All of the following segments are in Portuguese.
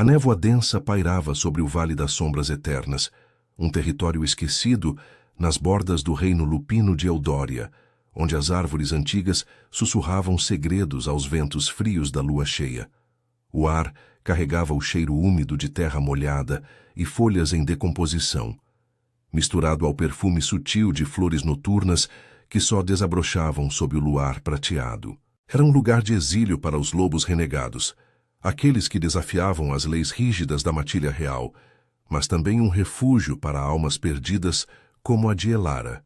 A névoa densa pairava sobre o Vale das Sombras Eternas, um território esquecido nas bordas do reino lupino de Eldória, onde as árvores antigas sussurravam segredos aos ventos frios da lua cheia. O ar carregava o cheiro úmido de terra molhada e folhas em decomposição, misturado ao perfume sutil de flores noturnas que só desabrochavam sob o luar prateado. Era um lugar de exílio para os lobos renegados, aqueles que desafiavam as leis rígidas da matilha real, mas também um refúgio para almas perdidas como a de Elara.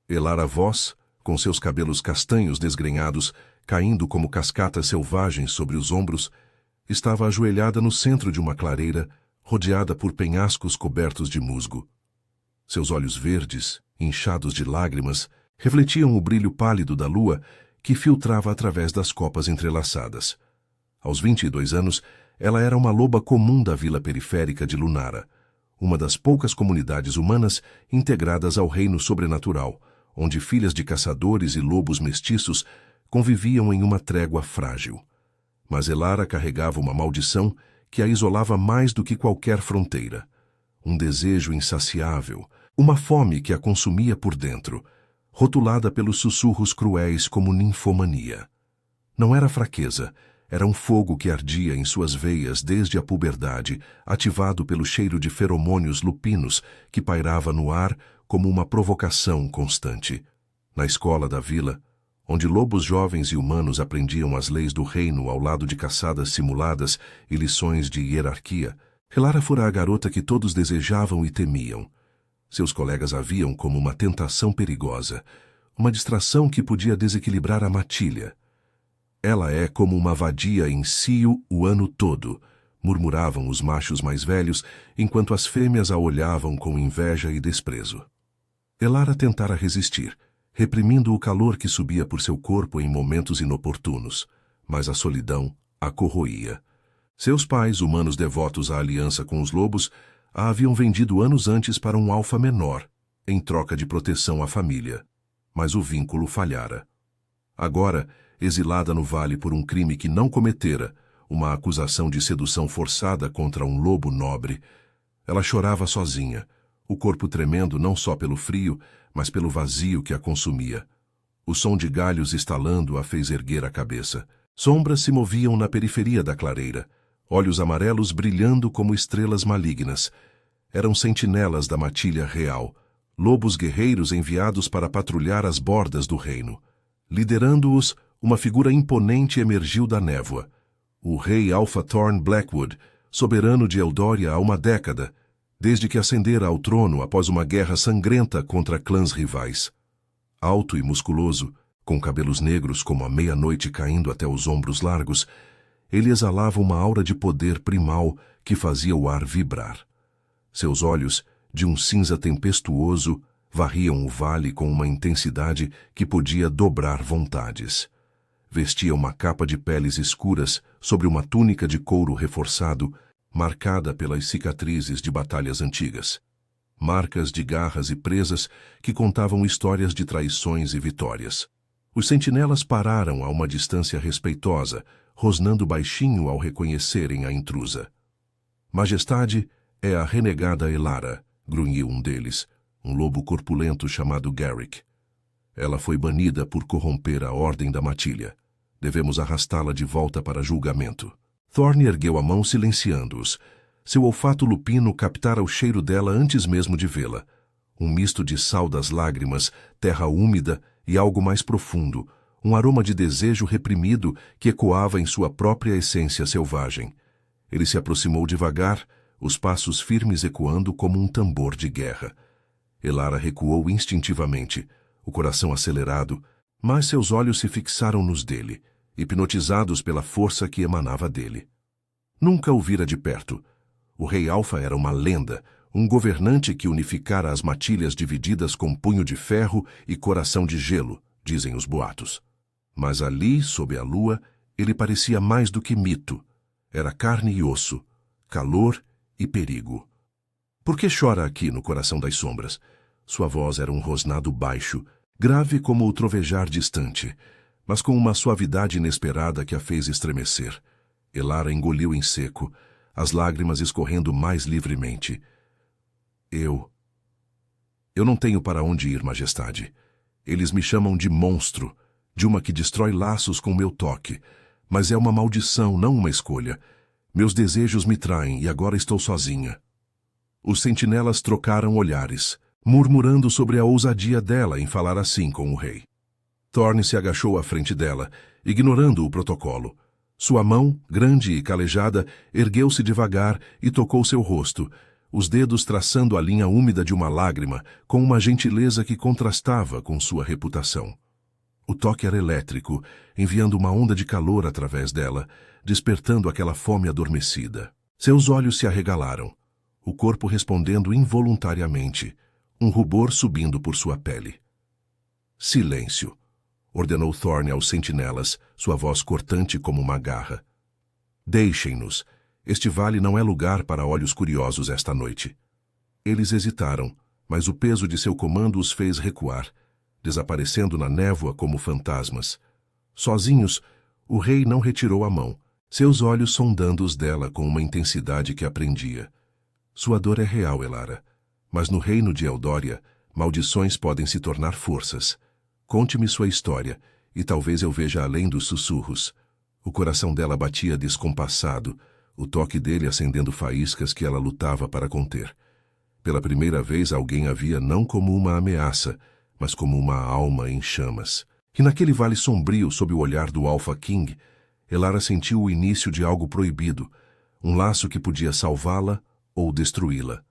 Elara Voss, com seus cabelos castanhos desgrenhados, caindo como cascatas selvagens sobre os ombros, estava ajoelhada no centro de uma clareira, rodeada por penhascos cobertos de musgo. Seus olhos verdes, inchados de lágrimas, refletiam o brilho pálido da lua que filtrava através das copas entrelaçadas. Aos 22 anos, ela era uma loba comum da vila periférica de Lunara, uma das poucas comunidades humanas integradas ao reino sobrenatural, onde filhas de caçadores e lobos mestiços conviviam em uma trégua frágil. Mas Elara carregava uma maldição que a isolava mais do que qualquer fronteira. Um desejo insaciável, uma fome que a consumia por dentro, rotulada pelos sussurros cruéis como ninfomania. Não era fraqueza, era um fogo que ardia em suas veias desde a puberdade, ativado pelo cheiro de feromônios lupinos que pairava no ar como uma provocação constante. Na escola da vila, onde lobos jovens e humanos aprendiam as leis do reino ao lado de caçadas simuladas e lições de hierarquia, Elara fora a garota que todos desejavam e temiam. Seus colegas a viam como uma tentação perigosa, uma distração que podia desequilibrar a matilha. Ela é como uma vadia em cio o ano todo, murmuravam os machos mais velhos, enquanto as fêmeas a olhavam com inveja e desprezo. Elara tentara resistir, reprimindo o calor que subia por seu corpo em momentos inoportunos, mas a solidão a corroía. Seus pais, humanos devotos à aliança com os lobos, a haviam vendido anos antes para um alfa menor, em troca de proteção à família. Mas o vínculo falhara. Agora, exilada no vale por um crime que não cometera, uma acusação de sedução forçada contra um lobo nobre, ela chorava sozinha, o corpo tremendo não só pelo frio, mas pelo vazio que a consumia. O som de galhos estalando a fez erguer a cabeça. Sombras se moviam na periferia da clareira, olhos amarelos brilhando como estrelas malignas. Eram sentinelas da matilha real, lobos guerreiros enviados para patrulhar as bordas do reino. Liderando-os, uma figura imponente emergiu da névoa. O rei Alpha Thorn Blackwood, soberano de Eldória há uma década, desde que ascendera ao trono após uma guerra sangrenta contra clãs rivais. Alto e musculoso, com cabelos negros como a meia-noite caindo até os ombros largos, ele exalava uma aura de poder primal que fazia o ar vibrar. Seus olhos, de um cinza tempestuoso, varriam o vale com uma intensidade que podia dobrar vontades. Vestia uma capa de peles escuras sobre uma túnica de couro reforçado, marcada pelas cicatrizes de batalhas antigas. Marcas de garras e presas que contavam histórias de traições e vitórias. Os sentinelas pararam a uma distância respeitosa, rosnando baixinho ao reconhecerem a intrusa. Majestade é a renegada Elara, grunhiu um deles, um lobo corpulento chamado Garrick. Ela foi banida por corromper a ordem da matilha. Devemos arrastá-la de volta para julgamento. Thorne ergueu a mão silenciando-os. Seu olfato lupino captara o cheiro dela antes mesmo de vê-la. Um misto de sal das lágrimas, terra úmida e algo mais profundo, um aroma de desejo reprimido que ecoava em sua própria essência selvagem. Ele se aproximou devagar, os passos firmes ecoando como um tambor de guerra. Elara recuou instintivamente, o coração acelerado, mas seus olhos se fixaram nos dele, hipnotizados pela força que emanava dele. Nunca o vira de perto. O rei Alfa era uma lenda, um governante que unificara as matilhas divididas com punho de ferro e coração de gelo, dizem os boatos. Mas ali, sob a lua, ele parecia mais do que mito. Era carne e osso, calor e perigo. Por que chora aqui no coração das sombras? Sua voz era um rosnado baixo, grave como o trovejar distante, mas com uma suavidade inesperada que a fez estremecer. Elara engoliu em seco. as lágrimas escorrendo mais livremente. Eu não tenho para onde ir, Majestade. Eles me chamam de monstro, de uma que destrói laços com meu toque. Mas é uma maldição, não uma escolha. Meus desejos me traem e agora estou sozinha. Os sentinelas trocaram olhares, murmurando sobre a ousadia dela em falar assim com o rei. Thorne se agachou à frente dela, ignorando o protocolo. Sua mão, grande e calejada, ergueu-se devagar e tocou seu rosto, os dedos traçando a linha úmida de uma lágrima, com uma gentileza que contrastava com sua reputação. O toque era elétrico, enviando uma onda de calor através dela, despertando aquela fome adormecida. Seus olhos se arregalaram, o corpo respondendo involuntariamente, um rubor subindo por sua pele. Silêncio, ordenou Thorne aos sentinelas, sua voz cortante como uma garra. Deixem-nos. Este vale não é lugar para olhos curiosos esta noite. Eles hesitaram, mas o peso de seu comando os fez recuar, desaparecendo na névoa como fantasmas. Sozinhos, o rei não retirou a mão, seus olhos sondando os dela com uma intensidade que a prendia. Sua dor é real, Elara, mas no reino de Eldória, maldições podem se tornar forças. Conte-me sua história, e talvez eu veja além dos sussurros. O coração dela batia descompassado, o toque dele acendendo faíscas que ela lutava para conter. Pela primeira vez alguém a via não como uma ameaça, mas como uma alma em chamas. E naquele vale sombrio sob o olhar do Alpha King, Elara sentiu o início de algo proibido, um laço que podia salvá-la ou destruí-la.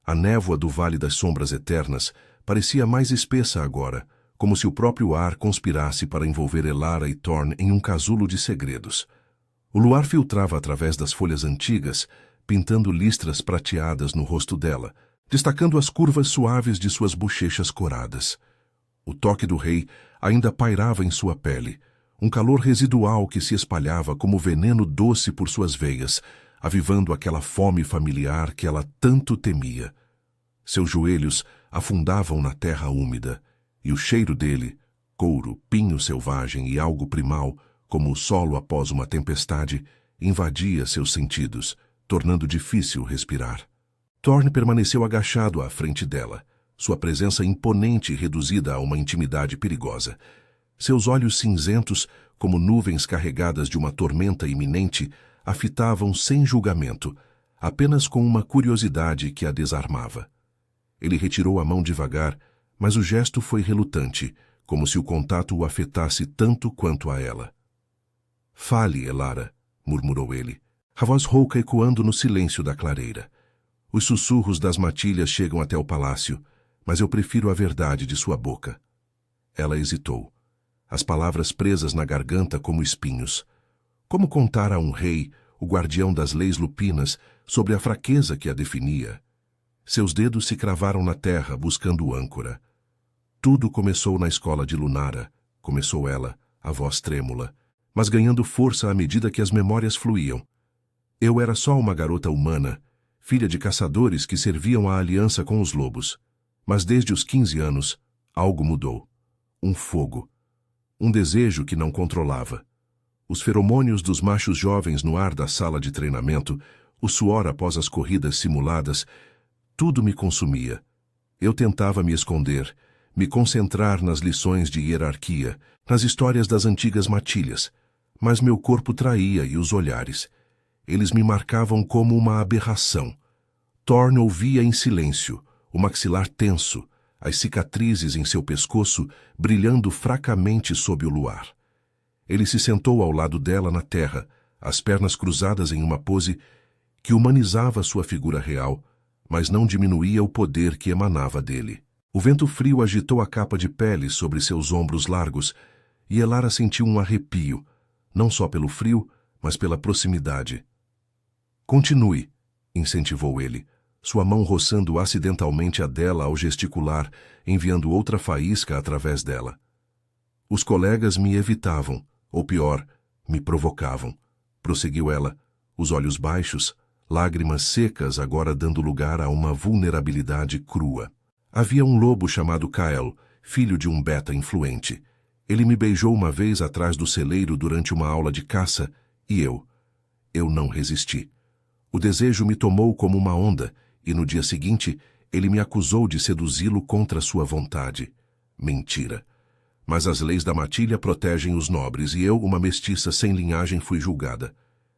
A névoa do Vale das Sombras Eternas parecia mais espessa agora, como se o próprio ar conspirasse para envolver Elara e Thorne em um casulo de segredos. O luar filtrava através das folhas antigas, pintando listras prateadas no rosto dela, destacando as curvas suaves de suas bochechas coradas. O toque do rei ainda pairava em sua pele, um calor residual que se espalhava como veneno doce por suas veias, avivando aquela fome familiar que ela tanto temia. Seus joelhos afundavam na terra úmida, e o cheiro dele, couro, pinho selvagem e algo primal, como o solo após uma tempestade, invadia seus sentidos, tornando difícil respirar. Thorne permaneceu agachado à frente dela, sua presença imponente e reduzida a uma intimidade perigosa. Seus olhos cinzentos, como nuvens carregadas de uma tormenta iminente, a fitavam sem julgamento, apenas com uma curiosidade que a desarmava. Ele retirou a mão devagar, mas o gesto foi relutante, como se o contato o afetasse tanto quanto a ela. Fale, Elara, murmurou ele, a voz rouca ecoando no silêncio da clareira. Os sussurros das matilhas chegam até o palácio, mas eu prefiro a verdade de sua boca. Ela hesitou, as palavras presas na garganta como espinhos. Como contar a um rei, o guardião das leis lupinas, sobre a fraqueza que a definia? Seus dedos se cravaram na terra, buscando âncora. Tudo começou na escola de Lunara, começou ela, a voz trêmula, mas ganhando força à medida que as memórias fluíam. Eu era só uma garota humana, filha de caçadores que serviam à aliança com os lobos. Mas desde os 15 anos, algo mudou. Um fogo. Um desejo que não controlava. Os feromônios dos machos jovens no ar da sala de treinamento, o suor após as corridas simuladas, tudo me consumia. Eu tentava me esconder, me concentrar nas lições de hierarquia, nas histórias das antigas matilhas, mas meu corpo traía e os olhares. Eles me marcavam como uma aberração. Thorne ouvia em silêncio, o maxilar tenso, as cicatrizes em seu pescoço brilhando fracamente sob o luar. Ele se sentou ao lado dela na terra, as pernas cruzadas em uma pose que humanizava sua figura real, mas não diminuía o poder que emanava dele. O vento frio agitou a capa de pele sobre seus ombros largos, e Elara sentiu um arrepio, não só pelo frio, mas pela proximidade. Continue, incentivou ele, sua mão roçando acidentalmente a dela ao gesticular, enviando outra faísca através dela. Os colegas me evitavam, ou pior, me provocavam, prosseguiu ela, os olhos baixos, lágrimas secas agora dando lugar a uma vulnerabilidade crua. Havia um lobo chamado Kael, filho de um beta influente. Ele me beijou uma vez atrás do celeiro durante uma aula de caça, e eu não resisti. O desejo me tomou como uma onda, e no dia seguinte ele me acusou de seduzi-lo contra sua vontade. Mentira. Mas as leis da matilha protegem os nobres, e eu, uma mestiça sem linhagem, fui julgada.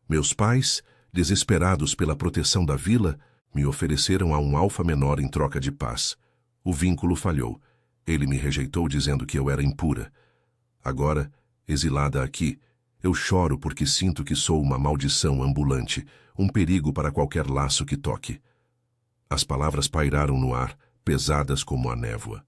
Meus pais, desesperados pela proteção da vila, me ofereceram a um alfa menor em troca de paz. O vínculo falhou. Ele me rejeitou dizendo que eu era impura. Agora, exilada aqui, eu choro porque sinto que sou uma maldição ambulante, um perigo para qualquer laço que toque. As palavras pairaram no ar, pesadas como a névoa.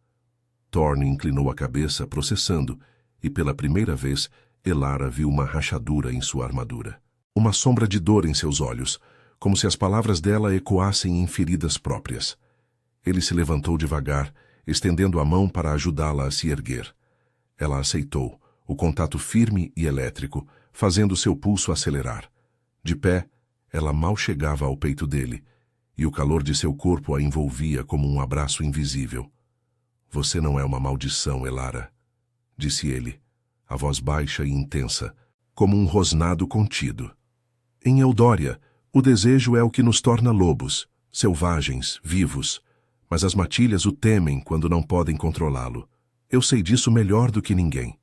Thorne inclinou a cabeça, processando, e pela primeira vez, Elara viu uma rachadura em sua armadura. Uma sombra de dor em seus olhos, como se as palavras dela ecoassem em feridas próprias. Ele se levantou devagar, estendendo a mão para ajudá-la a se erguer. Ela aceitou, o contato firme e elétrico, fazendo seu pulso acelerar. De pé, ela mal chegava ao peito dele, e o calor de seu corpo a envolvia como um abraço invisível. Você não é uma maldição, Elara, disse ele, a voz baixa e intensa, como um rosnado contido. Em Eudória, o desejo é o que nos torna lobos, selvagens, vivos, mas as matilhas o temem quando não podem controlá-lo. Eu sei disso melhor do que ninguém.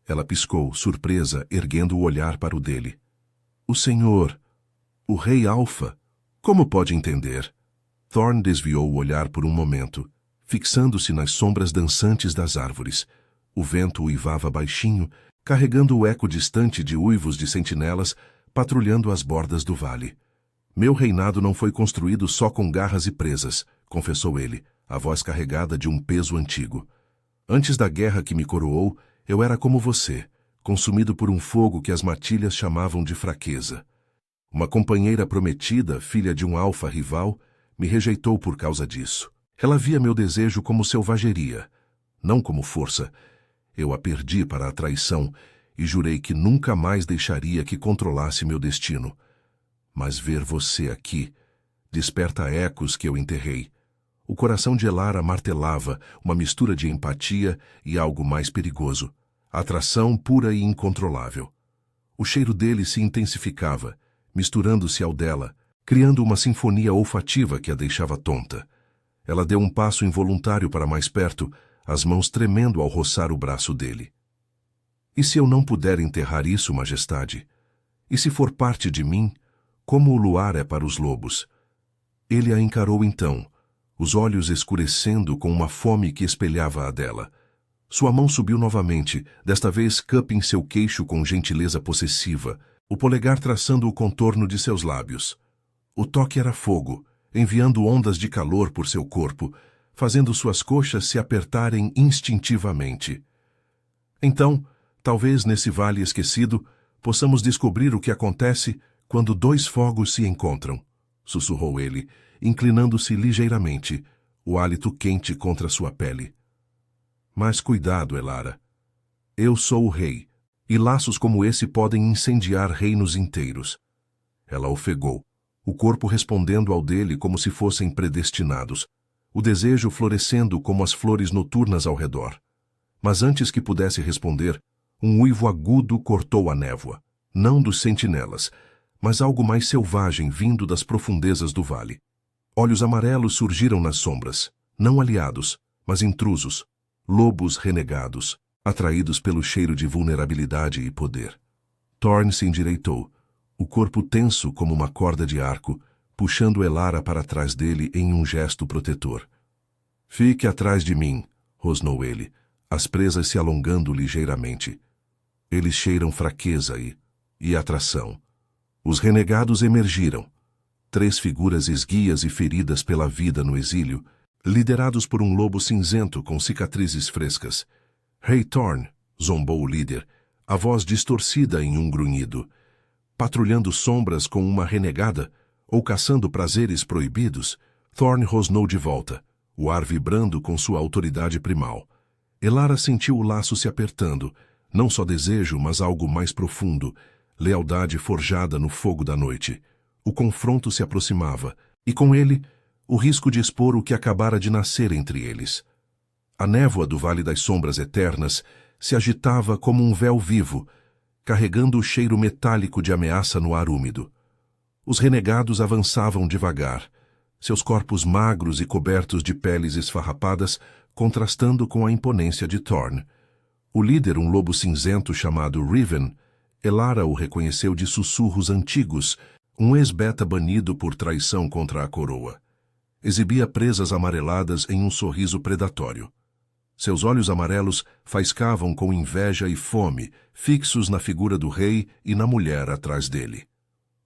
Ela piscou, surpresa, erguendo o olhar para o dele. O senhor, o rei Alfa, como pode entender? Thorne desviou o olhar por um momento, fixando-se nas sombras dançantes das árvores. O vento uivava baixinho, carregando o eco distante de uivos de sentinelas, patrulhando as bordas do vale. Meu reinado não foi construído só com garras e presas, confessou ele, a voz carregada de um peso antigo. Antes da guerra que me coroou, eu era como você, consumido por um fogo que as matilhas chamavam de fraqueza. Uma companheira prometida, filha de um alfa rival, me rejeitou por causa disso. Ela via meu desejo como selvageria, não como força. Eu a perdi para a traição e jurei que nunca mais deixaria que controlasse meu destino. Mas ver você aqui desperta ecos que eu enterrei. O coração de Elara martelava, uma mistura de empatia e algo mais perigoso. Atração pura e incontrolável. O cheiro dele se intensificava, misturando-se ao dela, criando uma sinfonia olfativa que a deixava tonta. Ela deu um passo involuntário para mais perto, as mãos tremendo ao roçar o braço dele. E se eu não puder enterrar isso, majestade? E se for parte de mim, como o luar é para os lobos? Ele a encarou então, os olhos escurecendo com uma fome que espelhava a dela. Sua mão subiu novamente, desta vez Cup em seu queixo com gentileza possessiva, o polegar traçando o contorno de seus lábios. O toque era fogo, enviando ondas de calor por seu corpo, fazendo suas coxas se apertarem instintivamente. Então, talvez nesse vale esquecido, possamos descobrir o que acontece quando dois fogos se encontram, sussurrou ele, inclinando-se ligeiramente, o hálito quente contra sua pele. Mas cuidado, Elara. Eu sou o rei, e laços como esse podem incendiar reinos inteiros. Ela ofegou, o corpo respondendo ao dele como se fossem predestinados, o desejo florescendo como as flores noturnas ao redor. Mas antes que pudesse responder, um uivo agudo cortou a névoa, não dos sentinelas, mas algo mais selvagem vindo das profundezas do vale. Olhos amarelos surgiram nas sombras, não aliados, mas intrusos, lobos renegados, atraídos pelo cheiro de vulnerabilidade e poder. Thorne se endireitou, o corpo tenso como uma corda de arco, puxando Elara para trás dele em um gesto protetor. Fique atrás de mim, rosnou ele, as presas se alongando ligeiramente. Eles cheiram fraqueza e atração. Os renegados emergiram, 3 figuras esguias e feridas pela vida no exílio, liderados por um lobo cinzento com cicatrizes frescas. Rei Thorne, zombou o líder, a voz distorcida em um grunhido. Patrulhando sombras com uma renegada, ou caçando prazeres proibidos, Thorne rosnou de volta, o ar vibrando com sua autoridade primal. Elara sentiu o laço se apertando, não só desejo, mas algo mais profundo, lealdade forjada no fogo da noite. O confronto se aproximava, e com ele, o risco de expor o que acabara de nascer entre eles. A névoa do Vale das Sombras Eternas se agitava como um véu vivo, carregando o cheiro metálico de ameaça no ar úmido. Os renegados avançavam devagar, seus corpos magros e cobertos de peles esfarrapadas, contrastando com a imponência de Thorn. O líder, um lobo cinzento chamado Riven, Elara o reconheceu de sussurros antigos, um ex-beta banido por traição contra a coroa. Exibia presas amareladas em um sorriso predatório. Seus olhos amarelos faiscavam com inveja e fome, fixos na figura do rei e na mulher atrás dele.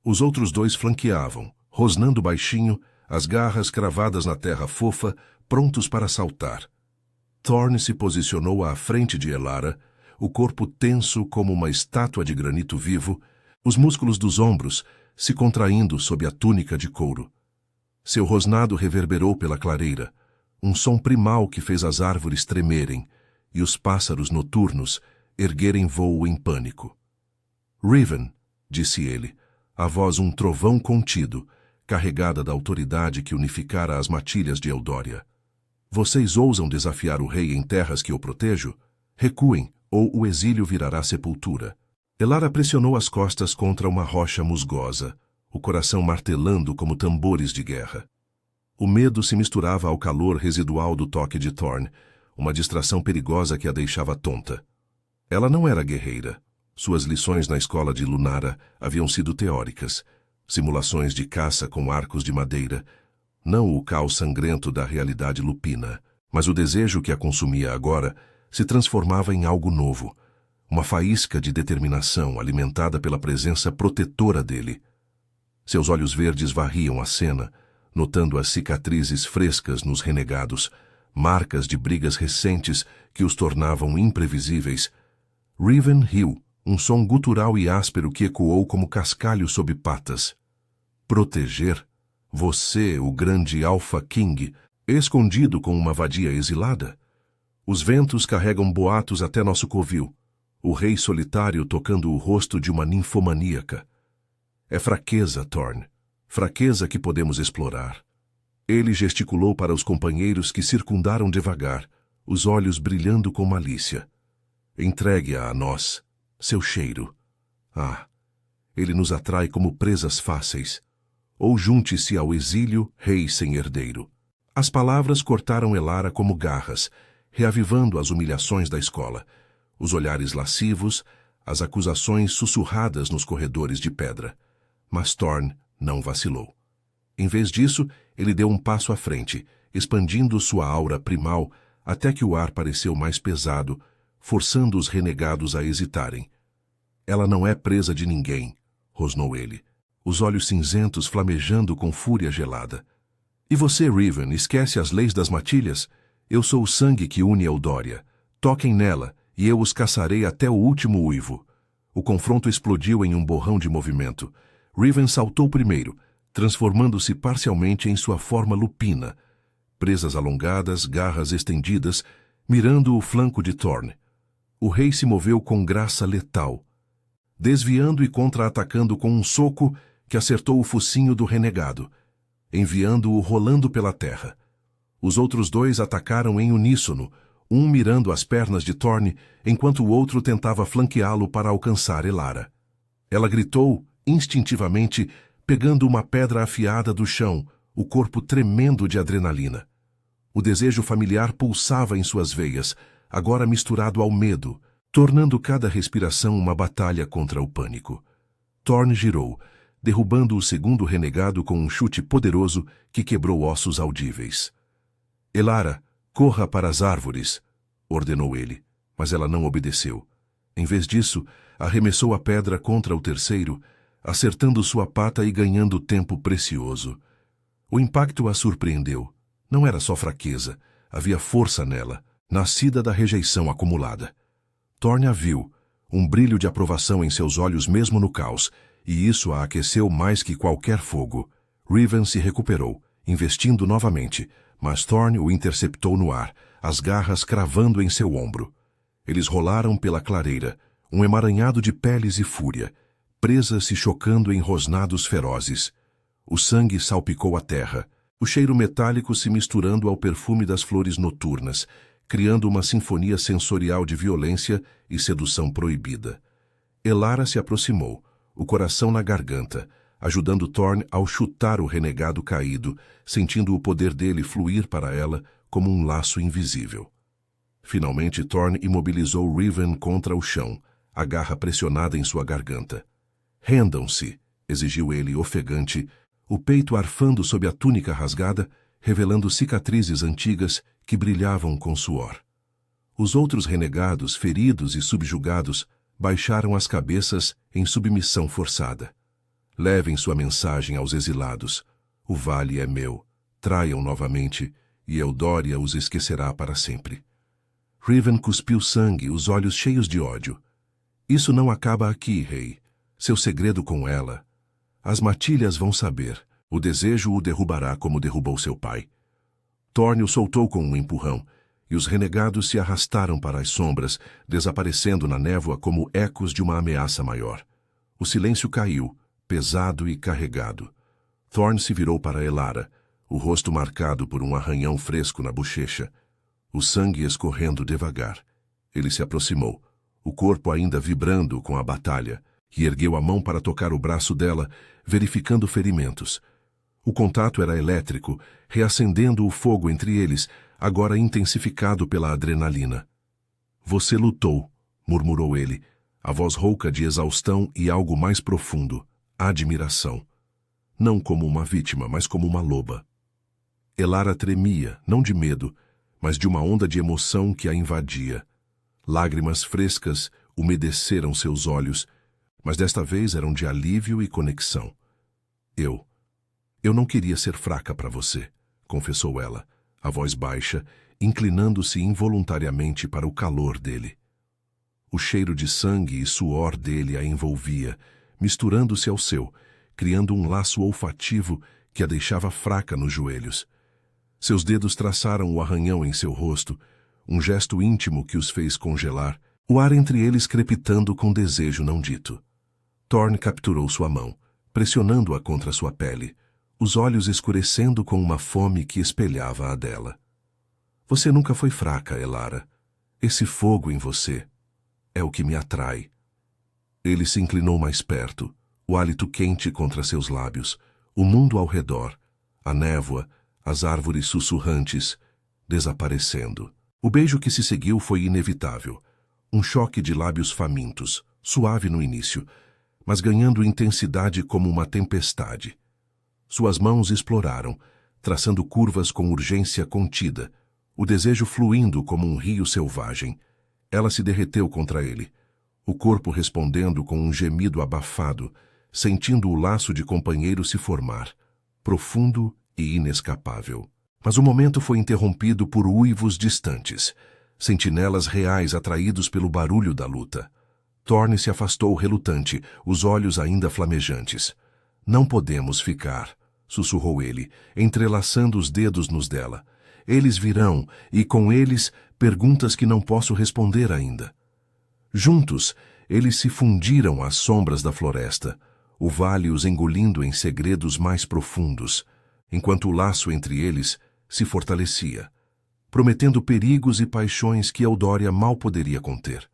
Os outros dois flanqueavam, rosnando baixinho, as garras cravadas na terra fofa, prontos para saltar. Thorn se posicionou à frente de Elara, o corpo tenso como uma estátua de granito vivo, os músculos dos ombros se contraindo sob a túnica de couro. Seu rosnado reverberou pela clareira, um som primal que fez as árvores tremerem e os pássaros noturnos erguerem voo em pânico. "Riven", disse ele, a voz um trovão contido, carregada da autoridade que unificara as matilhas de Eldória. "Vocês ousam desafiar o rei em terras que eu protejo? Recuem, ou o exílio virará sepultura." Elara pressionou as costas contra uma rocha musgosa, o coração martelando como tambores de guerra. O medo se misturava ao calor residual do toque de Thorn, uma distração perigosa que a deixava tonta. Ela não era guerreira. Suas lições na escola de Lunara haviam sido teóricas, simulações de caça com arcos de madeira, não o caos sangrento da realidade lupina, mas o desejo que a consumia agora se transformava em algo novo, uma faísca de determinação alimentada pela presença protetora dele. Seus olhos verdes varriam a cena, notando as cicatrizes frescas nos renegados, marcas de brigas recentes que os tornavam imprevisíveis. Riven riu, um som gutural e áspero que ecoou como cascalho sob patas. "Proteger? Você, o grande Alpha King, escondido com uma vadia exilada? Os ventos carregam boatos até nosso covil, o rei solitário tocando o rosto de uma ninfomaníaca. É fraqueza, Thorn, fraqueza que podemos explorar." Ele gesticulou para os companheiros que circundaram devagar, os olhos brilhando com malícia. "Entregue-a a nós, seu cheiro. Ah, ele nos atrai como presas fáceis. Ou junte-se ao exílio, rei sem herdeiro." As palavras cortaram Elara como garras, reavivando as humilhações da escola, os olhares lascivos, as acusações sussurradas nos corredores de pedra. Mas Thorn não vacilou. Em vez disso, ele deu um passo à frente, expandindo sua aura primal até que o ar pareceu mais pesado, forçando os renegados a hesitarem. "Ela não é presa de ninguém", rosnou ele, os olhos cinzentos flamejando com fúria gelada. "E você, Riven, esquece as leis das matilhas? Eu sou o sangue que une Eldória. Toquem nela, e eu os caçarei até o último uivo." O confronto explodiu em um borrão de movimento. Riven saltou primeiro, transformando-se parcialmente em sua forma lupina, presas alongadas, garras estendidas, mirando o flanco de Thorn. O rei se moveu com graça letal, desviando e contra-atacando com um soco que acertou o focinho do renegado, enviando-o rolando pela terra. Os outros dois atacaram em uníssono, um mirando as pernas de Thorn, enquanto o outro tentava flanqueá-lo para alcançar Elara. Ela gritou, instintivamente, pegando uma pedra afiada do chão, o corpo tremendo de adrenalina. O desejo familiar pulsava em suas veias, agora misturado ao medo, tornando cada respiração uma batalha contra o pânico. Thorn girou, derrubando o segundo renegado com um chute poderoso que quebrou ossos audíveis. "Elara, corra para as árvores", ordenou ele, mas ela não obedeceu. Em vez disso, arremessou a pedra contra o terceiro, acertando sua pata e ganhando tempo precioso. O impacto a surpreendeu. Não era só fraqueza, havia força nela, nascida da rejeição acumulada. Thorn a viu, um brilho de aprovação em seus olhos mesmo no caos, e isso a aqueceu mais que qualquer fogo. Riven se recuperou, investindo novamente, mas Thorn o interceptou no ar, as garras cravando em seu ombro. Eles rolaram pela clareira, um emaranhado de peles e fúria, presas se chocando em rosnados ferozes. O sangue salpicou a terra, o cheiro metálico se misturando ao perfume das flores noturnas, criando uma sinfonia sensorial de violência e sedução proibida. Elara se aproximou, o coração na garganta, ajudando Thorne ao chutar o renegado caído, sentindo o poder dele fluir para ela como um laço invisível. Finalmente, Thorne imobilizou Riven contra o chão, a garra pressionada em sua garganta. "Rendam-se", exigiu ele ofegante, o peito arfando sob a túnica rasgada, revelando cicatrizes antigas que brilhavam com suor. Os outros renegados, feridos e subjugados, baixaram as cabeças em submissão forçada. "Levem sua mensagem aos exilados. O vale é meu. Traiam novamente, e Eldória os esquecerá para sempre." Riven cuspiu sangue, os olhos cheios de ódio. "Isso não acaba aqui, rei. Seu segredo com ela. As matilhas vão saber. O desejo o derrubará como derrubou seu pai." Thorne o soltou com um empurrão, e os renegados se arrastaram para as sombras, desaparecendo na névoa como ecos de uma ameaça maior. O silêncio caiu, pesado e carregado. Thorne se virou para Elara, o rosto marcado por um arranhão fresco na bochecha, o sangue escorrendo devagar. Ele se aproximou, o corpo ainda vibrando com a batalha, e ergueu a mão para tocar o braço dela, verificando ferimentos. O contato era elétrico, reacendendo o fogo entre eles, agora intensificado pela adrenalina. "Você lutou", murmurou ele, a voz rouca de exaustão e algo mais profundo, admiração. Não como uma vítima, mas como uma loba. Elara tremia, não de medo, mas de uma onda de emoção que a invadia. Lágrimas frescas umedeceram seus olhos, mas desta vez eram de alívio e conexão. Eu não queria ser fraca para você", confessou ela, a voz baixa, inclinando-se involuntariamente para o calor dele. O cheiro de sangue e suor dele a envolvia, misturando-se ao seu, criando um laço olfativo que a deixava fraca nos joelhos. Seus dedos traçaram o arranhão em seu rosto, um gesto íntimo que os fez congelar, o ar entre eles crepitando com desejo não dito. Thorne capturou sua mão, pressionando-a contra sua pele, os olhos escurecendo com uma fome que espelhava a dela. "Você nunca foi fraca, Elara. Esse fogo em você é o que me atrai." Ele se inclinou mais perto, o hálito quente contra seus lábios, o mundo ao redor, a névoa, as árvores sussurrantes, desaparecendo. O beijo que se seguiu foi inevitável. Um choque de lábios famintos, suave no início, mas ganhando intensidade como uma tempestade. Suas mãos exploraram, traçando curvas com urgência contida, o desejo fluindo como um rio selvagem. Ela se derreteu contra ele, o corpo respondendo com um gemido abafado, sentindo o laço de companheiro se formar, profundo e inescapável. Mas o momento foi interrompido por uivos distantes, sentinelas reais atraídos pelo barulho da luta. Thorne se afastou relutante, os olhos ainda flamejantes. "Não podemos ficar", sussurrou ele, entrelaçando os dedos nos dela. "Eles virão, e com eles, perguntas que não posso responder ainda." Juntos, eles se fundiram às sombras da floresta, o vale os engolindo em segredos mais profundos, enquanto o laço entre eles se fortalecia, prometendo perigos e paixões que Eldória mal poderia conter.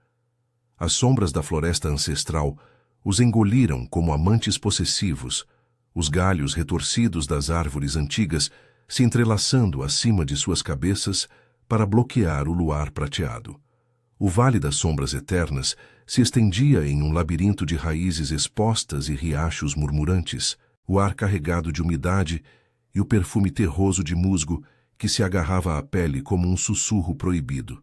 As sombras da floresta ancestral os engoliram como amantes possessivos, os galhos retorcidos das árvores antigas se entrelaçando acima de suas cabeças para bloquear o luar prateado. O Vale das Sombras Eternas se estendia em um labirinto de raízes expostas e riachos murmurantes, o ar carregado de umidade e o perfume terroso de musgo que se agarrava à pele como um sussurro proibido.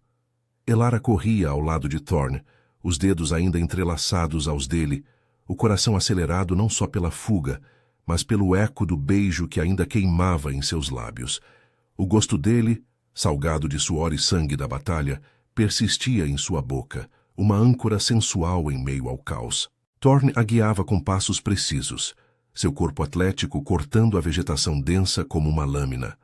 Elara corria ao lado de Thorne, os dedos ainda entrelaçados aos dele, o coração acelerado não só pela fuga, mas pelo eco do beijo que ainda queimava em seus lábios. O gosto dele, salgado de suor e sangue da batalha, persistia em sua boca, uma âncora sensual em meio ao caos. Thorne a guiava com passos precisos, seu corpo atlético cortando a vegetação densa como uma lâmina.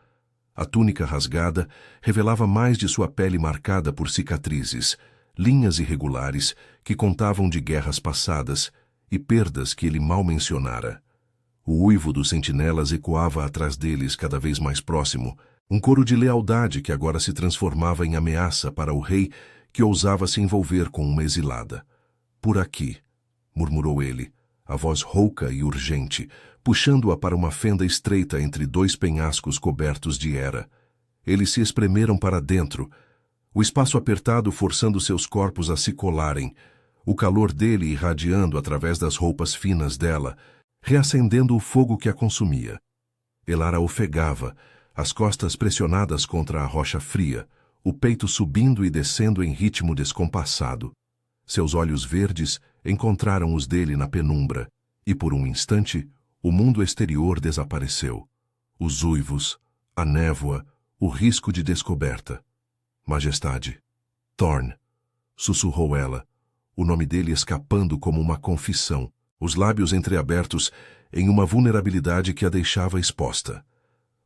A túnica rasgada revelava mais de sua pele marcada por cicatrizes, linhas irregulares que contavam de guerras passadas e perdas que ele mal mencionara. O uivo dos sentinelas ecoava atrás deles cada vez mais próximo, um coro de lealdade que agora se transformava em ameaça para o rei que ousava se envolver com uma exilada. "Por aqui", murmurou ele, a voz rouca e urgente, puxando-a para uma fenda estreita entre dois penhascos cobertos de era. Eles se espremeram para dentro, o espaço apertado forçando seus corpos a se colarem, o calor dele irradiando através das roupas finas dela, reacendendo o fogo que a consumia. Elara ofegava, as costas pressionadas contra a rocha fria, o peito subindo e descendo em ritmo descompassado. Seus olhos verdes encontraram os dele na penumbra, e por um instante o mundo exterior desapareceu. Os uivos, a névoa, o risco de descoberta. Majestade. Thorn, sussurrou ela, o nome dele escapando como uma confissão, os lábios entreabertos em uma vulnerabilidade que a deixava exposta.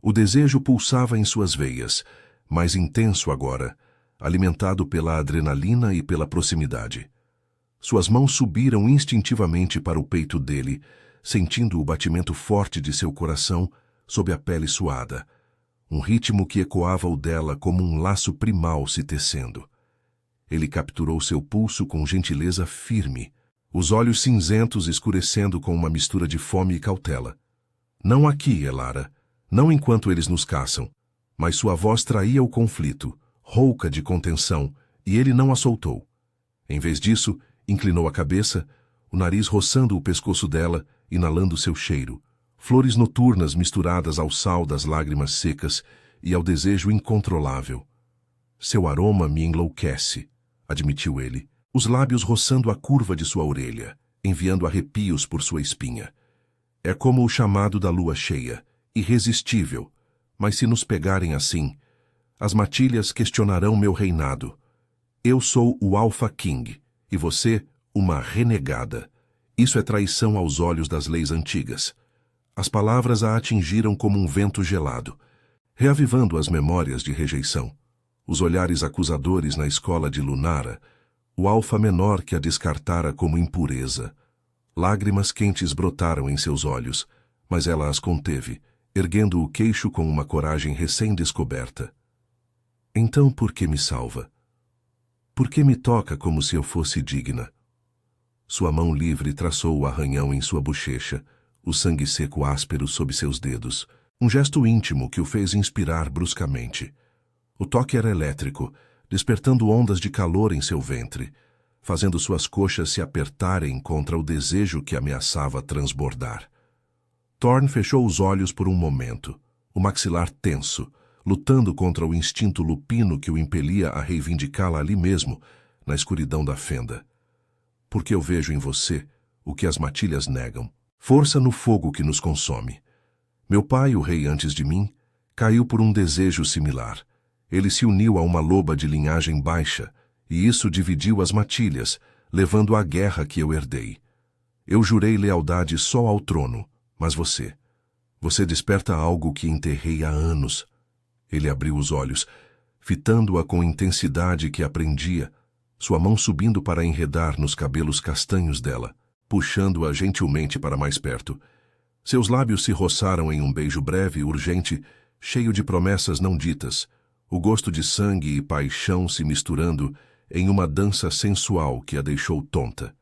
O desejo pulsava em suas veias, mais intenso agora, alimentado pela adrenalina e pela proximidade. Suas mãos subiram instintivamente para o peito dele, sentindo o batimento forte de seu coração sob a pele suada, um ritmo que ecoava o dela como um laço primal se tecendo. Ele capturou seu pulso com gentileza firme, os olhos cinzentos escurecendo com uma mistura de fome e cautela. Não aqui, Elara, não enquanto eles nos caçam, mas sua voz traía o conflito, rouca de contenção, e ele não a soltou. Em vez disso, inclinou a cabeça, o nariz roçando o pescoço dela, inalando seu cheiro, flores noturnas misturadas ao sal das lágrimas secas e ao desejo incontrolável. Seu aroma me enlouquece, admitiu ele, os lábios roçando a curva de sua orelha, enviando arrepios por sua espinha. É como o chamado da lua cheia, irresistível, mas se nos pegarem assim, as matilhas questionarão meu reinado. Eu sou o Alpha King, e você, uma renegada. Isso é traição aos olhos das leis antigas. As palavras a atingiram como um vento gelado, reavivando as memórias de rejeição. Os olhares acusadores na escola de Lunara, o alfa menor que a descartara como impureza. Lágrimas quentes brotaram em seus olhos, mas ela as conteve, erguendo o queixo com uma coragem recém-descoberta. Então por que me salva? Por que me toca como se eu fosse digna? Sua mão livre traçou o arranhão em sua bochecha, o sangue seco áspero sob seus dedos, um gesto íntimo que o fez inspirar bruscamente. O toque era elétrico, despertando ondas de calor em seu ventre, fazendo suas coxas se apertarem contra o desejo que ameaçava transbordar. Thorn fechou os olhos por um momento, o maxilar tenso, lutando contra o instinto lupino que o impelia a reivindicá-la ali mesmo, na escuridão da fenda. Porque eu vejo em você o que as matilhas negam, força no fogo que nos consome. Meu pai, o rei antes de mim, caiu por um desejo similar. Ele se uniu a uma loba de linhagem baixa, e isso dividiu as matilhas, levando à guerra que eu herdei. Eu jurei lealdade só ao trono, mas você desperta algo que enterrei há anos. Ele abriu os olhos, fitando-a com intensidade que aprendia, sua mão subindo para enredar nos cabelos castanhos dela, puxando-a gentilmente para mais perto. Seus lábios se roçaram em um beijo breve e urgente, cheio de promessas não ditas, o gosto de sangue e paixão se misturando em uma dança sensual que a deixou tonta.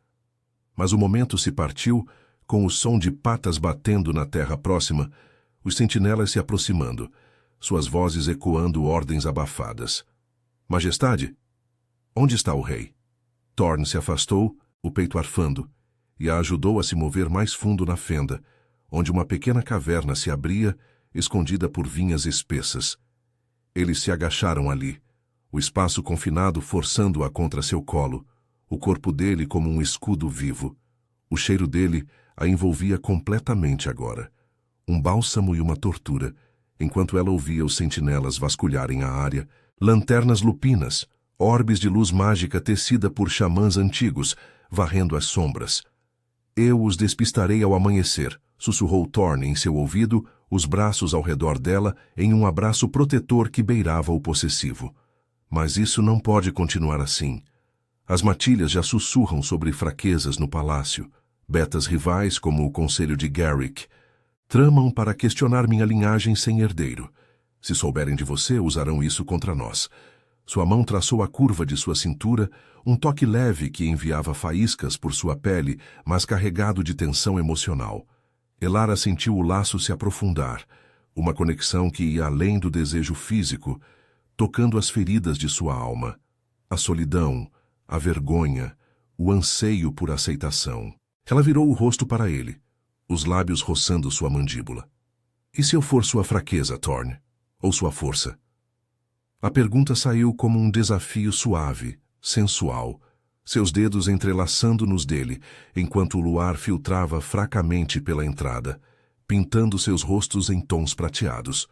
Mas o momento se partiu, com o som de patas batendo na terra próxima, os sentinelas se aproximando, suas vozes ecoando ordens abafadas. Majestade? Onde está o rei? Thorn se afastou, o peito arfando, e a ajudou a se mover mais fundo na fenda, onde uma pequena caverna se abria, escondida por vinhas espessas. Eles se agacharam ali, o espaço confinado forçando-a contra seu colo, o corpo dele como um escudo vivo. O cheiro dele a envolvia completamente agora, um bálsamo e uma tortura, enquanto ela ouvia os sentinelas vasculharem a área, lanternas lupinas, orbes de luz mágica tecida por xamãs antigos, varrendo as sombras. Eu os despistarei ao amanhecer, sussurrou Thorn em seu ouvido, os braços ao redor dela em um abraço protetor que beirava o possessivo. Mas isso não pode continuar assim. As matilhas já sussurram sobre fraquezas no palácio. Betas rivais, como o conselho de Garrick, tramam para questionar minha linhagem sem herdeiro. Se souberem de você, usarão isso contra nós. Sua mão traçou a curva de sua cintura, um toque leve que enviava faíscas por sua pele, mas carregado de tensão emocional. Elara sentiu o laço se aprofundar, uma conexão que ia além do desejo físico, tocando as feridas de sua alma. A solidão, a vergonha, o anseio por aceitação. Ela virou o rosto para ele, os lábios roçando sua mandíbula. E se eu for sua fraqueza, Thorne? Ou sua força? A pergunta saiu como um desafio suave, sensual, seus dedos entrelaçando nos dele, enquanto o luar filtrava fracamente pela entrada, pintando seus rostos em tons prateados.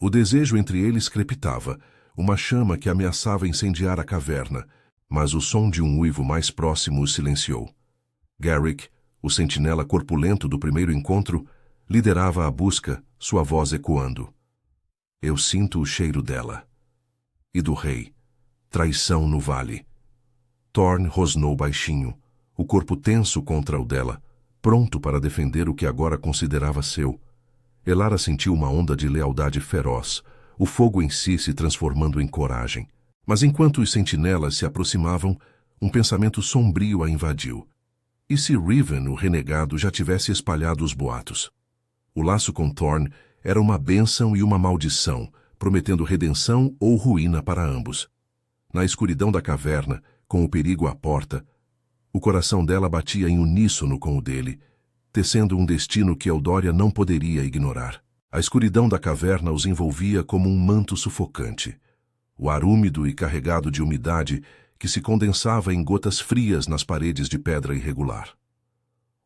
O desejo entre eles crepitava, uma chama que ameaçava incendiar a caverna, mas o som de um uivo mais próximo o silenciou. Garrick, o sentinela corpulento do primeiro encontro, liderava a busca, sua voz ecoando. Eu sinto o cheiro dela. E do rei. Traição no vale. Thorne rosnou baixinho, o corpo tenso contra o dela, pronto para defender o que agora considerava seu. Elara sentiu uma onda de lealdade feroz, o fogo em si se transformando em coragem. Mas enquanto os sentinelas se aproximavam, um pensamento sombrio a invadiu. E se Riven, o renegado, já tivesse espalhado os boatos? O laço com Thorne era uma bênção e uma maldição, prometendo redenção ou ruína para ambos. Na escuridão da caverna, com o perigo à porta, o coração dela batia em uníssono com o dele, tecendo um destino que Eldória não poderia ignorar. A escuridão da caverna os envolvia como um manto sufocante. O ar úmido e carregado de umidade que se condensava em gotas frias nas paredes de pedra irregular.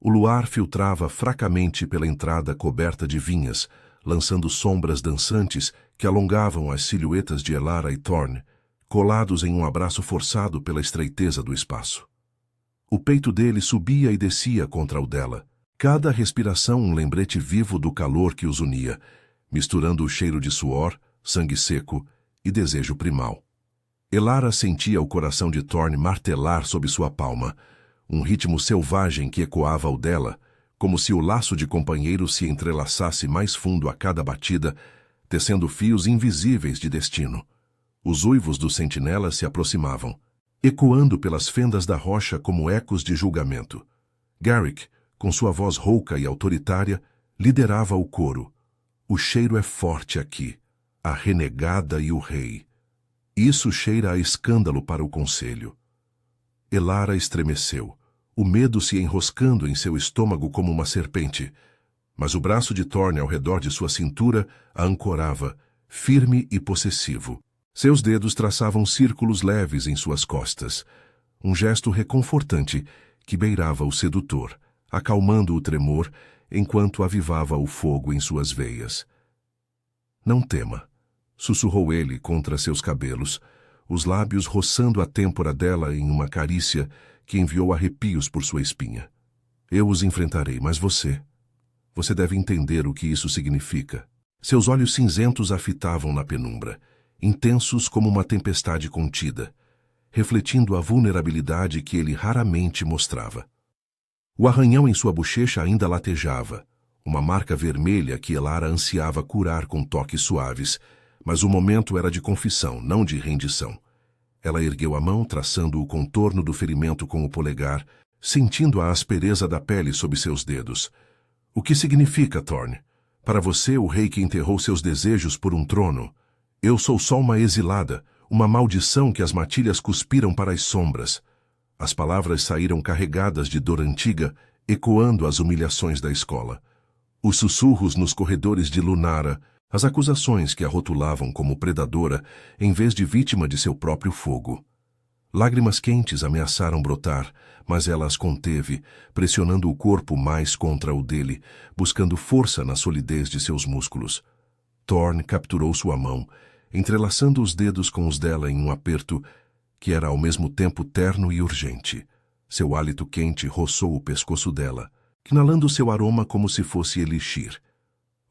O luar filtrava fracamente pela entrada coberta de vinhas, lançando sombras dançantes que alongavam as silhuetas de Elara e Thorne, colados em um abraço forçado pela estreiteza do espaço. O peito dele subia e descia contra o dela, cada respiração um lembrete vivo do calor que os unia, misturando o cheiro de suor, sangue seco e desejo primal. Elara sentia o coração de Thorne martelar sob sua palma, um ritmo selvagem que ecoava ao dela, como se o laço de companheiro se entrelaçasse mais fundo a cada batida, tecendo fios invisíveis de destino. Os uivos dos sentinelas se aproximavam, ecoando pelas fendas da rocha como ecos de julgamento. Garrick, com sua voz rouca e autoritária, liderava o coro. O cheiro é forte aqui, a renegada e o rei. Isso cheira a escândalo para o conselho. Elara estremeceu, o medo se enroscando em seu estômago como uma serpente, mas o braço de Thorne ao redor de sua cintura a ancorava, firme e possessivo. Seus dedos traçavam círculos leves em suas costas, um gesto reconfortante que beirava o sedutor, acalmando o tremor enquanto avivava o fogo em suas veias. Não tema, sussurrou ele contra seus cabelos, os lábios roçando a têmpora dela em uma carícia que enviou arrepios por sua espinha. Eu os enfrentarei, mas você deve entender o que isso significa. Seus olhos cinzentos a fitavam na penumbra, intensos como uma tempestade contida, refletindo a vulnerabilidade que ele raramente mostrava. O arranhão em sua bochecha ainda latejava, uma marca vermelha que Elara ansiava curar com toques suaves, mas o momento era de confissão, não de rendição. Ela ergueu a mão, traçando o contorno do ferimento com o polegar, sentindo a aspereza da pele sob seus dedos. O que significa, Thorne? Para você, o rei que enterrou seus desejos por um trono. Eu sou só uma exilada, uma maldição que as matilhas cuspiram para as sombras. As palavras saíram carregadas de dor antiga, ecoando as humilhações da escola. Os sussurros nos corredores de Lunara, as acusações que a rotulavam como predadora em vez de vítima de seu próprio fogo. Lágrimas quentes ameaçaram brotar, mas ela as conteve, pressionando o corpo mais contra o dele, buscando força na solidez de seus músculos. Thorne capturou sua mão, entrelaçando os dedos com os dela em um aperto que era ao mesmo tempo terno e urgente. Seu hálito quente roçou o pescoço dela, inalando seu aroma como se fosse elixir.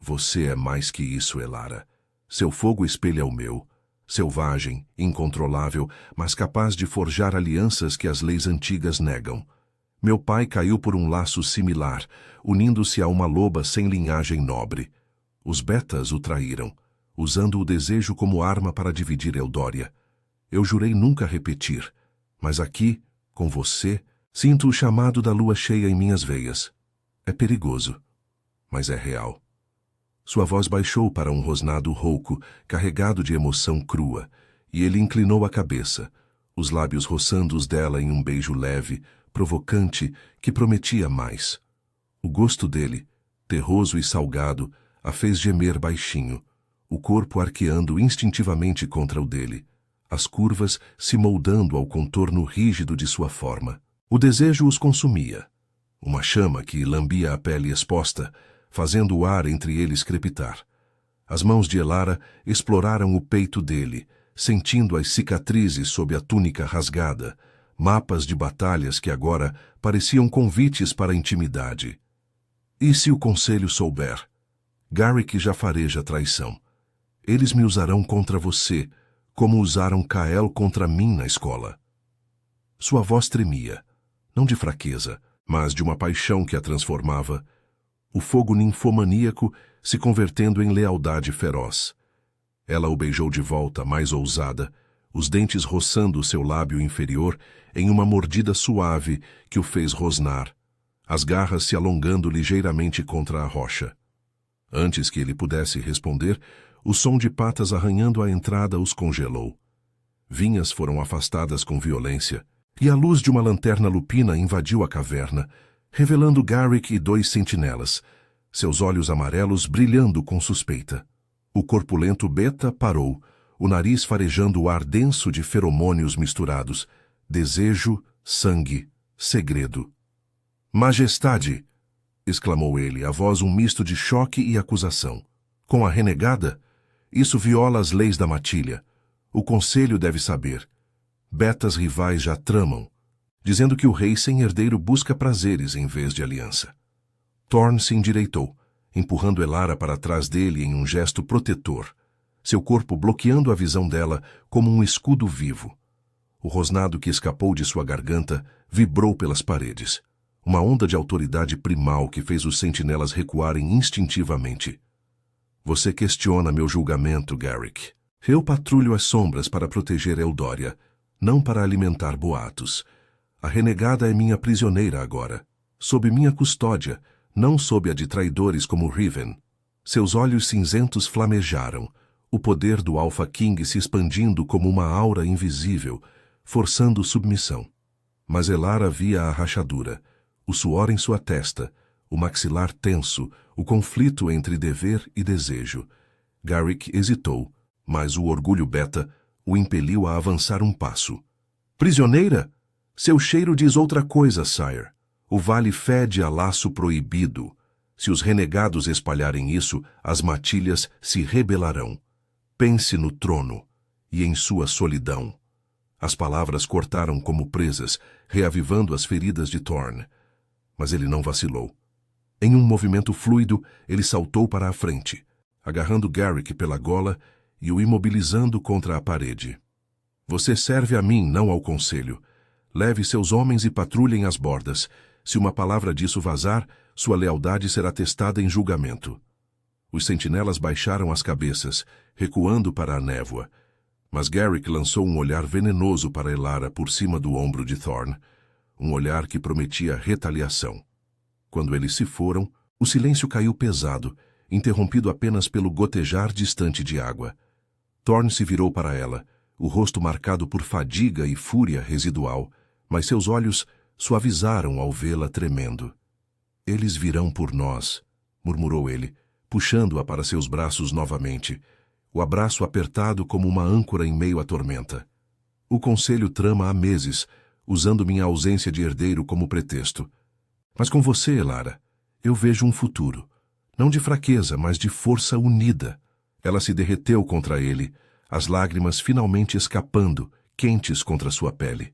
Você é mais que isso, Elara. Seu fogo espelha o meu, selvagem, incontrolável, mas capaz de forjar alianças que as leis antigas negam. Meu pai caiu por um laço similar, unindo-se a uma loba sem linhagem nobre. Os betas o traíram, usando o desejo como arma para dividir Eldória. Eu jurei nunca repetir, mas aqui, com você, sinto o chamado da lua cheia em minhas veias. É perigoso, mas é real. Sua voz baixou para um rosnado rouco, carregado de emoção crua, e ele inclinou a cabeça, os lábios roçando os dela em um beijo leve, provocante, que prometia mais. O gosto dele, terroso e salgado, a fez gemer baixinho, o corpo arqueando instintivamente contra o dele, as curvas se moldando ao contorno rígido de sua forma. O desejo os consumia, uma chama que lambia a pele exposta, fazendo o ar entre eles crepitar. As mãos de Elara exploraram o peito dele, sentindo as cicatrizes sob a túnica rasgada, mapas de batalhas que agora pareciam convites para a intimidade. E se o conselho souber? Garrick já fareja traição. Eles me usarão contra você, como usaram Kael contra mim na escola. Sua voz tremia, não de fraqueza, mas de uma paixão que a transformava, o fogo ninfomaníaco se convertendo em lealdade feroz. Ela o beijou de volta, mais ousada, os dentes roçando o seu lábio inferior em uma mordida suave que o fez rosnar, as garras se alongando ligeiramente contra a rocha. Antes que ele pudesse responder, o som de patas arranhando a entrada os congelou. Vinhas foram afastadas com violência, e a luz de uma lanterna lupina invadiu a caverna, revelando Garrick e 2 sentinelas, seus olhos amarelos brilhando com suspeita. O corpulento Beta parou, o nariz farejando o ar denso de feromônios misturados, desejo, sangue, segredo. "Majestade!" exclamou ele, a voz um misto de choque e acusação. "Com a renegada? Isso viola as leis da matilha. O conselho deve saber. Betas rivais já tramam, dizendo que o rei sem herdeiro busca prazeres em vez de aliança." Thorne se endireitou, empurrando Elara para trás dele em um gesto protetor, seu corpo bloqueando a visão dela como um escudo vivo. O rosnado que escapou de sua garganta vibrou pelas paredes, uma onda de autoridade primal que fez os sentinelas recuarem instintivamente. "Você questiona meu julgamento, Garrick. Eu patrulho as sombras para proteger Eldória, não para alimentar boatos. A renegada é minha prisioneira agora, sob minha custódia, não sob a de traidores como Riven." Seus olhos cinzentos flamejaram, o poder do Alpha King se expandindo como uma aura invisível, forçando submissão. Mas Elara via a rachadura, o suor em sua testa, o maxilar tenso, o conflito entre dever e desejo. Garrick hesitou, mas o orgulho Beta o impeliu a avançar um passo. "Prisioneira? Seu cheiro diz outra coisa, Sire. O vale fede a laço proibido. Se os renegados espalharem isso, as matilhas se rebelarão. Pense no trono e em sua solidão." As palavras cortaram como presas, reavivando as feridas de Thorne. Mas ele não vacilou. Em um movimento fluido, ele saltou para a frente, agarrando Garrick pela gola e o imobilizando contra a parede. "Você serve a mim, não ao conselho. Leve seus homens e patrulhem as bordas. Se uma palavra disso vazar, sua lealdade será testada em julgamento." Os sentinelas baixaram as cabeças, recuando para a névoa. Mas Garrick lançou um olhar venenoso para Elara por cima do ombro de Thorne, um olhar que prometia retaliação. Quando eles se foram, o silêncio caiu pesado, interrompido apenas pelo gotejar distante de água. Thorne se virou para ela, o rosto marcado por fadiga e fúria residual, mas seus olhos suavizaram ao vê-la tremendo. "Eles virão por nós", murmurou ele, puxando-a para seus braços novamente, o abraço apertado como uma âncora em meio à tormenta. "O conselho trama há meses, usando minha ausência de herdeiro como pretexto. Mas com você, Elara, eu vejo um futuro, não de fraqueza, mas de força unida." Ela se derreteu contra ele, as lágrimas finalmente escapando, quentes contra sua pele.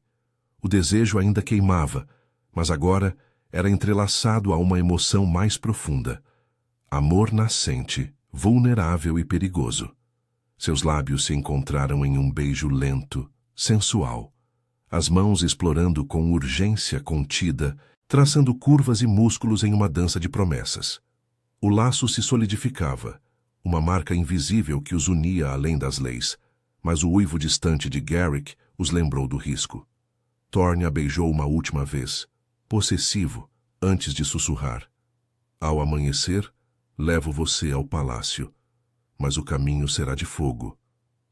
O desejo ainda queimava, mas agora era entrelaçado a uma emoção mais profunda. Amor nascente, vulnerável e perigoso. Seus lábios se encontraram em um beijo lento, sensual. As mãos explorando com urgência contida, traçando curvas e músculos em uma dança de promessas. O laço se solidificava, uma marca invisível que os unia além das leis, mas o uivo distante de Garrick os lembrou do risco. Thorne a beijou uma última vez, possessivo, antes de sussurrar. Ao amanhecer, levo você ao palácio, mas o caminho será de fogo.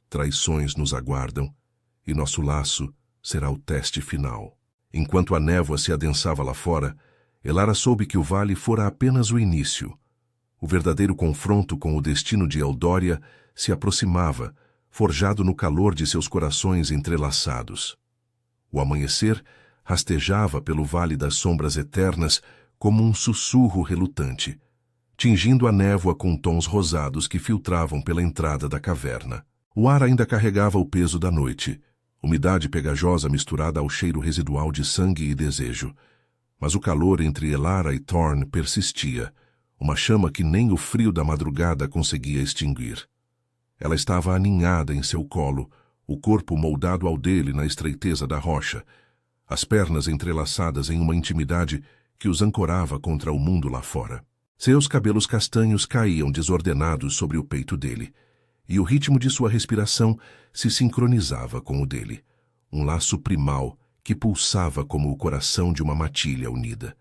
Traições nos aguardam, e nosso laço será o teste final. Enquanto a névoa se adensava lá fora, Elara soube que o vale fora apenas o início. O verdadeiro confronto com o destino de Eldória se aproximava, forjado no calor de seus corações entrelaçados. O amanhecer rastejava pelo Vale das Sombras Eternas como um sussurro relutante, tingindo a névoa com tons rosados que filtravam pela entrada da caverna. O ar ainda carregava o peso da noite, umidade pegajosa misturada ao cheiro residual de sangue e desejo. Mas o calor entre Elara e Thorne persistia, uma chama que nem o frio da madrugada conseguia extinguir. Ela estava aninhada em seu colo, o corpo moldado ao dele na estreiteza da rocha, as pernas entrelaçadas em uma intimidade que os ancorava contra o mundo lá fora. Seus cabelos castanhos caíam desordenados sobre o peito dele, e o ritmo de sua respiração se sincronizava com o dele, um laço primal que pulsava como o coração de uma matilha unida.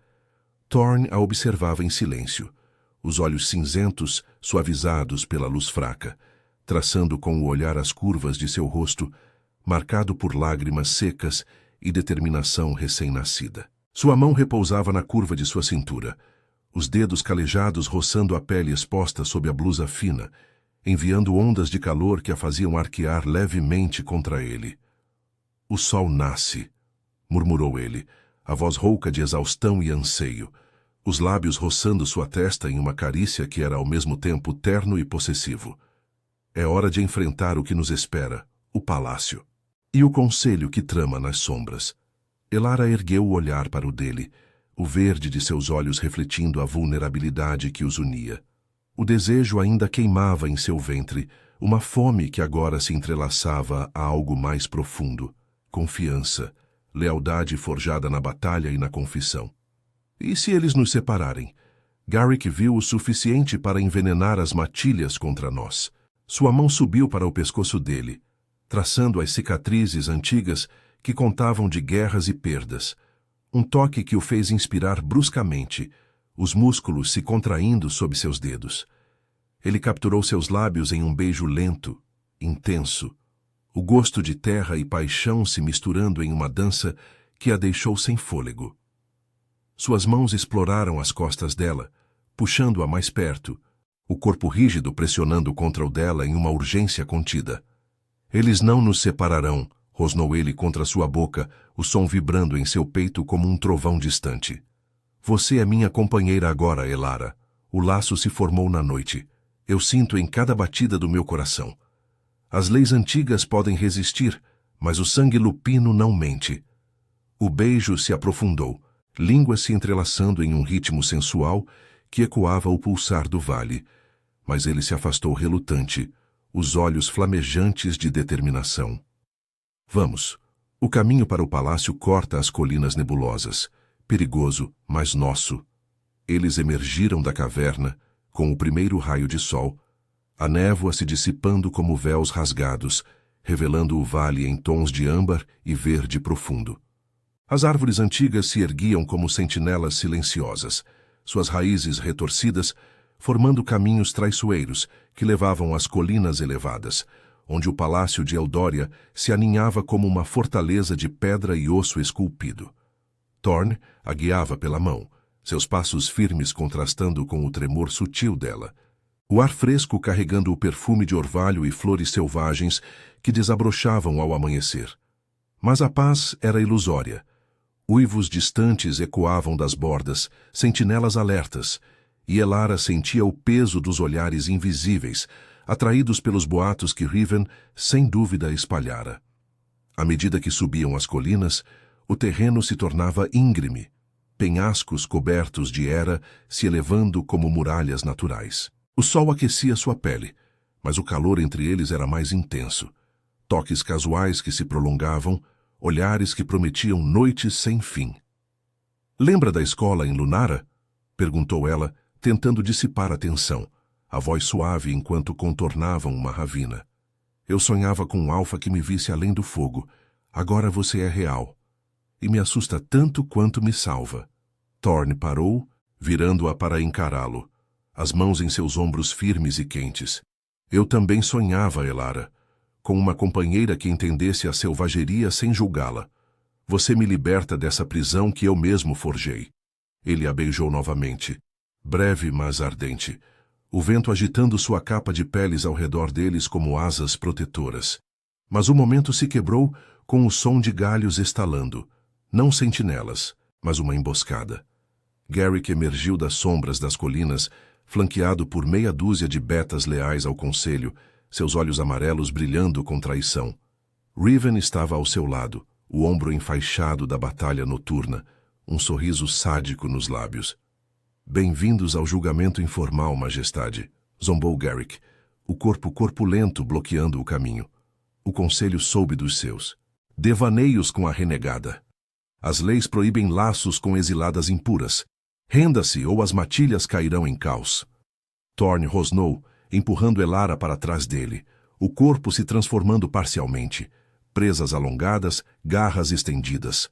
Thorne a observava em silêncio, os olhos cinzentos suavizados pela luz fraca, traçando com o olhar as curvas de seu rosto, marcado por lágrimas secas e determinação recém-nascida. Sua mão repousava na curva de sua cintura, os dedos calejados roçando a pele exposta sob a blusa fina, enviando ondas de calor que a faziam arquear levemente contra ele. "O sol nasce", murmurou ele, a voz rouca de exaustão e anseio, os lábios roçando sua testa em uma carícia que era ao mesmo tempo terno e possessivo. "É hora de enfrentar o que nos espera, o palácio. E o conselho que trama nas sombras." Elara ergueu o olhar para o dele, o verde de seus olhos refletindo a vulnerabilidade que os unia. O desejo ainda queimava em seu ventre, uma fome que agora se entrelaçava a algo mais profundo, confiança, lealdade forjada na batalha e na confissão. E se eles nos separarem? Garrick viu o suficiente para envenenar as matilhas contra nós. Sua mão subiu para o pescoço dele, traçando as cicatrizes antigas que contavam de guerras e perdas. Um toque que o fez inspirar bruscamente, os músculos se contraindo sob seus dedos. Ele capturou seus lábios em um beijo lento, intenso, o gosto de terra e paixão se misturando em uma dança que a deixou sem fôlego. Suas mãos exploraram as costas dela, puxando-a mais perto, o corpo rígido pressionando contra o dela em uma urgência contida. "Eles não nos separarão", rosnou ele contra sua boca, o som vibrando em seu peito como um trovão distante. "Você é minha companheira agora, Elara. O laço se formou na noite. Eu sinto em cada batida do meu coração. As leis antigas podem resistir, mas o sangue lupino não mente." O beijo se aprofundou, línguas se entrelaçando em um ritmo sensual que ecoava o pulsar do vale, mas ele se afastou relutante, os olhos flamejantes de determinação. "Vamos. O caminho para o palácio corta as colinas nebulosas, perigoso, mas nosso." Eles emergiram da caverna, com o primeiro raio de sol, a névoa se dissipando como véus rasgados, revelando o vale em tons de âmbar e verde profundo. As árvores antigas se erguiam como sentinelas silenciosas, suas raízes retorcidas, formando caminhos traiçoeiros que levavam às colinas elevadas, onde o palácio de Eldória se aninhava como uma fortaleza de pedra e osso esculpido. Thorne a guiava pela mão, seus passos firmes contrastando com o tremor sutil dela. O ar fresco carregando o perfume de orvalho e flores selvagens que desabrochavam ao amanhecer. Mas a paz era ilusória. Uivos distantes ecoavam das bordas, sentinelas alertas, e Elara sentia o peso dos olhares invisíveis, atraídos pelos boatos que Riven, sem dúvida, espalhara. À medida que subiam as colinas, o terreno se tornava íngreme, penhascos cobertos de era se elevando como muralhas naturais. O sol aquecia sua pele, mas o calor entre eles era mais intenso. Toques casuais que se prolongavam, olhares que prometiam noites sem fim. "Lembra da escola em Lunara?" perguntou ela, tentando dissipar a tensão, a voz suave enquanto contornavam uma ravina. Eu sonhava com um alfa que me visse além do fogo. Agora você é real. E me assusta tanto quanto me salva. Thorne parou, virando-a para encará-lo, as mãos em seus ombros firmes e quentes. Eu também sonhava, Elara, com uma companheira que entendesse a selvageria sem julgá-la. Você me liberta dessa prisão que eu mesmo forjei. Ele a beijou novamente, breve mas ardente, o vento agitando sua capa de peles ao redor deles como asas protetoras. Mas o momento se quebrou com o som de galhos estalando, não sentinelas, mas uma emboscada. Garrick emergiu das sombras das colinas, flanqueado por meia dúzia de betas leais ao conselho, seus olhos amarelos brilhando com traição. Riven estava ao seu lado, o ombro enfaixado da batalha noturna, um sorriso sádico nos lábios. Bem-vindos ao julgamento informal, majestade, zombou Garrick, o corpo corpulento bloqueando o caminho. O conselho soube dos seus. Devaneios com a renegada. As leis proíbem laços com exiladas impuras. Renda-se ou as matilhas cairão em caos. Thorne rosnou, empurrando Elara para trás dele, o corpo se transformando parcialmente. Presas alongadas, garras estendidas.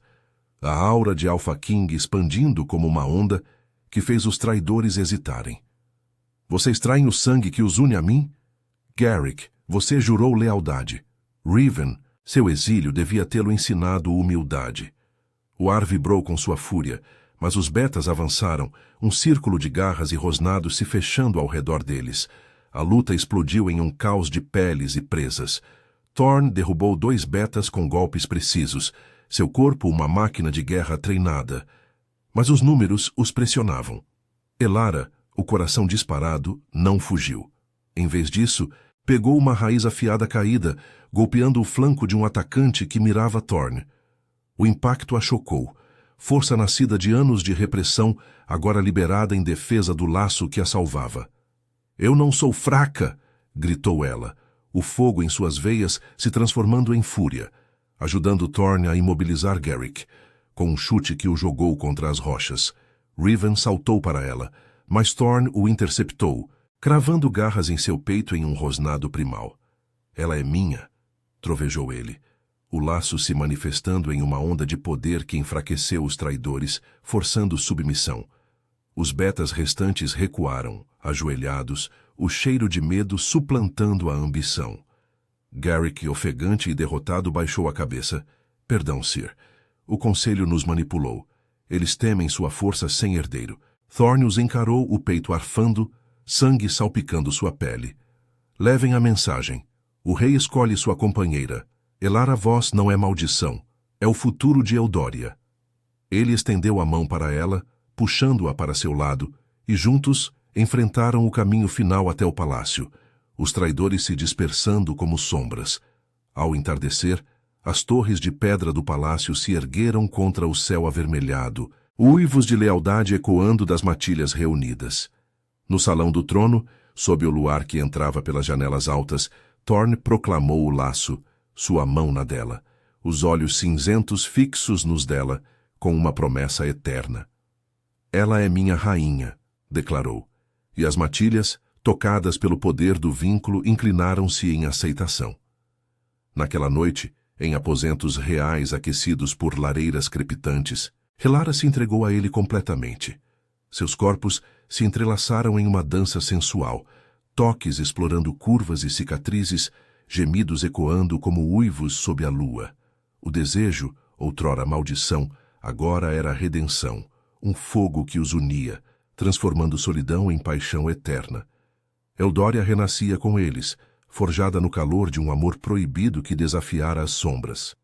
A aura de Alpha King expandindo como uma onda que fez os traidores hesitarem. Vocês traem o sangue que os une a mim? Garrick, você jurou lealdade. Riven, seu exílio devia tê-lo ensinado humildade. O ar vibrou com sua fúria, mas os betas avançaram, um círculo de garras e rosnados se fechando ao redor deles. A luta explodiu em um caos de peles e presas. Thorne derrubou 2 betas com golpes precisos, seu corpo uma máquina de guerra treinada. Mas os números os pressionavam. Elara, o coração disparado, não fugiu. Em vez disso, pegou uma raiz afiada caída, golpeando o flanco de um atacante que mirava Thorne. O impacto a chocou. Força nascida de anos de repressão, agora liberada em defesa do laço que a salvava. "Eu não sou fraca!" gritou ela, o fogo em suas veias se transformando em fúria, ajudando Thorne a imobilizar Garrick, com um chute que o jogou contra as rochas. Riven saltou para ela, mas Thorne o interceptou, cravando garras em seu peito em um rosnado primal. "Ela é minha!" trovejou ele, o laço se manifestando em uma onda de poder que enfraqueceu os traidores, forçando submissão. Os betas restantes recuaram, ajoelhados, o cheiro de medo suplantando a ambição. Garrick, ofegante e derrotado, baixou a cabeça. "Perdão, Sir. O conselho nos manipulou. Eles temem sua força sem herdeiro." Thorne os encarou, o peito arfando, sangue salpicando sua pele. "Levem a mensagem. O rei escolhe sua companheira. Elara Voss não é maldição. É o futuro de Eldória." Ele estendeu a mão para ela, puxando-a para seu lado, e juntos enfrentaram o caminho final até o palácio, os traidores se dispersando como sombras. Ao entardecer, as torres de pedra do palácio se ergueram contra o céu avermelhado, uivos de lealdade ecoando das matilhas reunidas. No salão do trono, sob o luar que entrava pelas janelas altas, Thorne proclamou o laço, sua mão na dela, os olhos cinzentos fixos nos dela, com uma promessa eterna. "Ela é minha rainha", declarou, e as matilhas, tocadas pelo poder do vínculo, inclinaram-se em aceitação. Naquela noite, em aposentos reais aquecidos por lareiras crepitantes, Elara se entregou a ele completamente. Seus corpos se entrelaçaram em uma dança sensual, toques explorando curvas e cicatrizes, gemidos ecoando como uivos sob a lua. O desejo, outrora maldição, agora era redenção, um fogo que os unia, transformando solidão em paixão eterna. Eldória renascia com eles, forjada no calor de um amor proibido que desafiara as sombras.